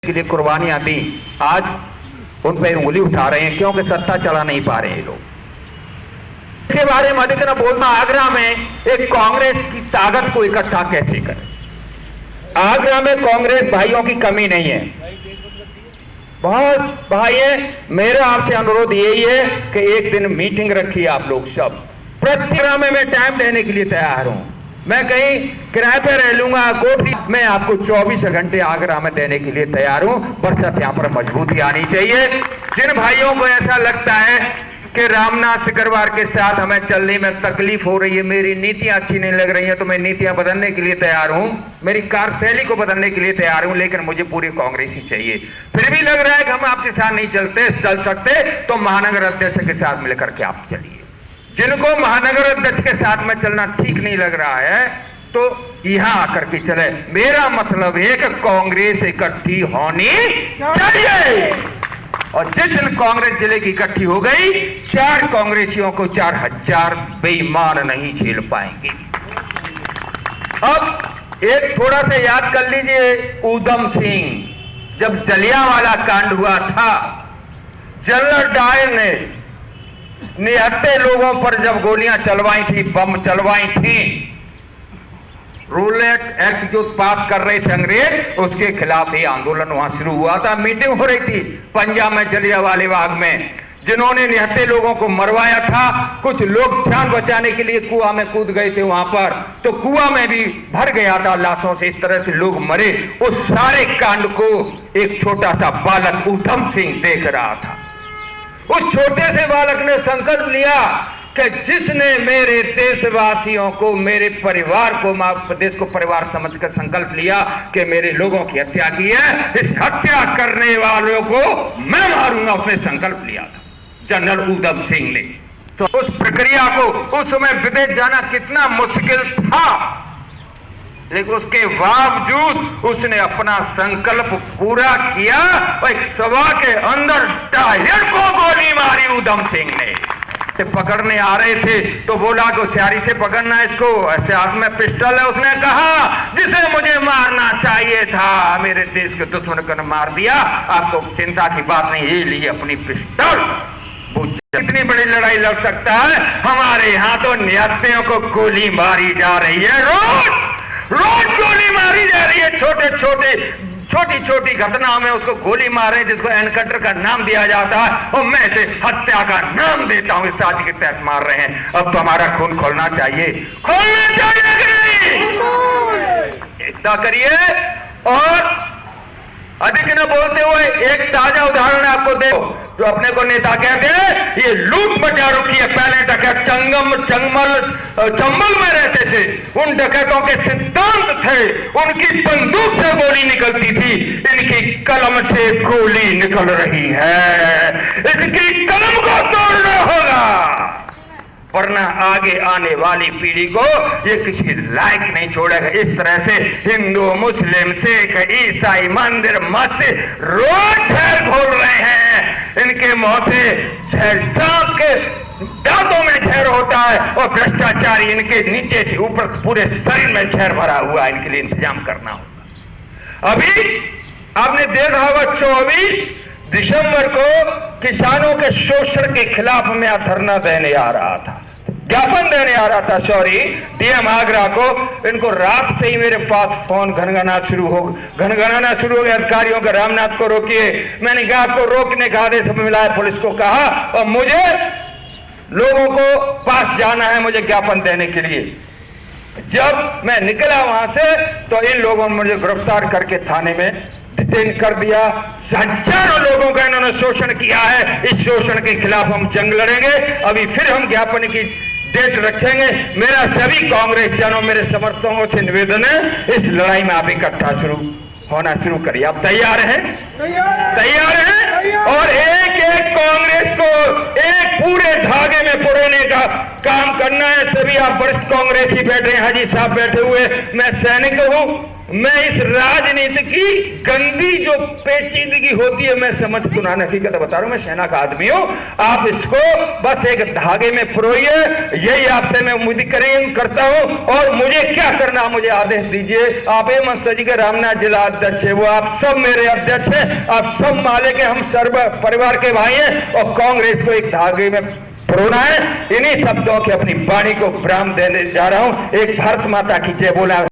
के लिए कुर्बानियां दी, आज उन पे उंगली उठा रहे हैं क्योंकि सत्ता चला नहीं पा रहे हैं लोग। इसके बारे में अधिक न बोलना। आगरा में एक कांग्रेस की ताकत को इकट्ठा कैसे करें। आगरा में कांग्रेस भाइयों की कमी नहीं है, बहुत भाई है। मेरा आपसे अनुरोध यही है कि एक दिन मीटिंग रखिए आप लोग सब। प्रतिक्रिया में मैं टाइम देने के लिए तैयार हूं। मैं कहीं किराए पे रह लूंगा कोठी, मैं आपको 24 घंटे आगरा में देने के लिए तैयार हूं। बस यहां पर मजबूती आनी चाहिए। जिन भाइयों को ऐसा लगता है कि रामनाथ सिकरवार के साथ हमें चलने में तकलीफ हो रही है, मेरी नीतियां अच्छी नहीं लग रही हैं, तो मैं नीतियां बदलने के लिए तैयार हूं, मेरी कार्यशैली को बदलने के लिए तैयार हूं, लेकिन मुझे पूरी कांग्रेस ही चाहिए। फिर भी लग रहा है कि हम आपके साथ नहीं चल सकते, तो महानगर अध्यक्ष के साथ मिलकर के आप चलिए। जिनको महानगर अध्यक्ष के साथ में चलना ठीक नहीं लग रहा है तो यहां आकर के चले। मेरा मतलब है कि कांग्रेस इकट्ठी होनी चाहिए, और जिस दिन कांग्रेस जिले की इकट्ठी हो गई, 4 कांग्रेसियों को 4000 बेईमान नहीं झेल पाएंगे। अब एक थोड़ा सा याद कर लीजिए, ऊधम सिंह जब जलियांवाला कांड हुआ था, जनरल डायर ने निहत्थे लोगों पर जब गोलियां चलवाई थी, बम चलवाई थी, रूलेट एक्ट जो पास कर रहे थे अंग्रेज, उसके खिलाफ ही आंदोलन वहां शुरू हुआ था। मीटिंग हो रही थी पंजाब में जलियांवाले बाग में, जिन्होंने निहत्थे लोगों को मरवाया था। कुछ लोग जान बचाने के लिए कुआं में कूद गए थे वहां पर, तो कुआं में भी भर गया था लाशों से, इस तरह से लोग मरे। उस सारे कांड को एक छोटा सा बालक ऊधम सिंह देख रहा था। उस छोटे से बालक ने संकल्प लिया कि जिसने मेरे देशवासियों को, मेरे परिवार को, प्रदेश को परिवार समझकर संकल्प लिया कि मेरे लोगों की हत्या की है, इस हत्या करने वालों को मैं मारूंगा, उसने संकल्प लिया था जनरल ऊधम सिंह ने। तो उस प्रक्रिया को उस समय विदेश जाना कितना मुश्किल था, लेकिन उसके बावजूद उसने अपना संकल्प पूरा किया और एक सभा के अंदर टायर को गोली मारी ऊधम सिंह ने। पकड़ने आ रहे थे तो बोला कि होशियारी से पकड़ना इसको, ऐसे हाथ में पिस्टल है। उसने कहा जिसे मुझे मारना चाहिए था, मेरे देश के दुश्मन को मार दिया, आपको चिंता की बात नहीं, ये लिए अपनी पिस्टल। वो कितनी बड़ी लड़ाई लड़ सकता है। हमारे यहाँ तो निहत्थियों को गोली मारी जा रही है, रोज गोली मारी जा रही है। छोटी छोटी घटनाओं में उसको गोली मारे, जिसको एनकाउंटर का नाम दिया जाता है, और मैं इसे हत्या का नाम देता हूं। इस साजिश के तहत मार रहे हैं। अब तो हमारा खून खोलना चाहिए कि नहीं? एकता करिए। और अधिक न बोलते हुए एक ताजा उदाहरण आपको दे, जो अपने को नेता कहते हैं, ये लूट मचा रखी है। पहले डकैत चंबल में रहते थे, उन डकैतों के सिद्धांत थे, उनकी बंदूक से गोली निकलती थी, इनकी कलम से गोली निकल रही है। इनकी कलम को तोड़ना होगा, वरना आगे आने वाली पीढ़ी को ये किसी लायक नहीं छोड़ेगा। इस तरह से हिंदू, मुस्लिम, सिख, ईसाई, मंदिर, मस्जिद रोज जहर घोल रहे हैं। इनके मुंह से जहर, सांप के दांतों में जहर होता है, और भ्रष्टाचारी इनके नीचे से ऊपर पूरे शरीर में जहर भरा हुआ है। इनके लिए इंतजाम करना होगा। अभी आपने देखा होगा 24 दिसंबर को किसानों के शोषण के खिलाफ मैं धरना देने आ रहा था, ज्ञापन देने आ रहा था, सॉरी, डीएम आगरा को। इनको रात से ही मेरे पास फोन घनघनाना शुरू हो गया अधिकारियों के, रामनाथ को रोकिए। मैंने कहा आपको रोकने का आदेश मिला है, पुलिस को कहा, और मुझे लोगों को पास जाना है मुझे ज्ञापन देने के लिए। जब मैं निकला वहां से तो इन लोगों ने मुझे गिरफ्तार करके थाने में डिटेन कर दिया। हजारों लोगों का इन्होंने शोषण किया है। इस शोषण के खिलाफ हम जंग लड़ेंगे। अभी फिर हम ज्ञापन की डेट रखेंगे। मेरा सभी कांग्रेस जनों, मेरे समर्थकों से निवेदन है, इस लड़ाई में आप इकट्ठा होना शुरू करिए। आप तैयार हैं? तैयार हैं? और एक एक कांग्रेस को एक पूरे धागे में पुरोने का काम करना है। सभी आप वरिष्ठ कांग्रेसी बैठे हैं, हाजी साहब बैठे हुए, मैं सैनिक हूं, मैं इस राजनीति की गंदी जो पेचीदगी होती है मैं समझ पुराना हकीकत बता रहा हूं। मैं सेना का आदमी हूं, आप इसको बस एक धागे में पिरोइए, यही आपसे मैं उम्मीद करता हूं। और मुझे क्या करना, मुझे आदेश दीजिए। आप हेमंत जी के रामनाथ जिला अध्यक्ष है, वो आप सब मेरे अध्यक्ष हैं, आप सब माले के हम सर्व परिवार के भाई हैं, और कांग्रेस को एक धागे में प्रोना है। इन्हीं शब्दों के अपनी वाणी को विराम देने जा रहा हूं। एक भारत माता की जय बोला।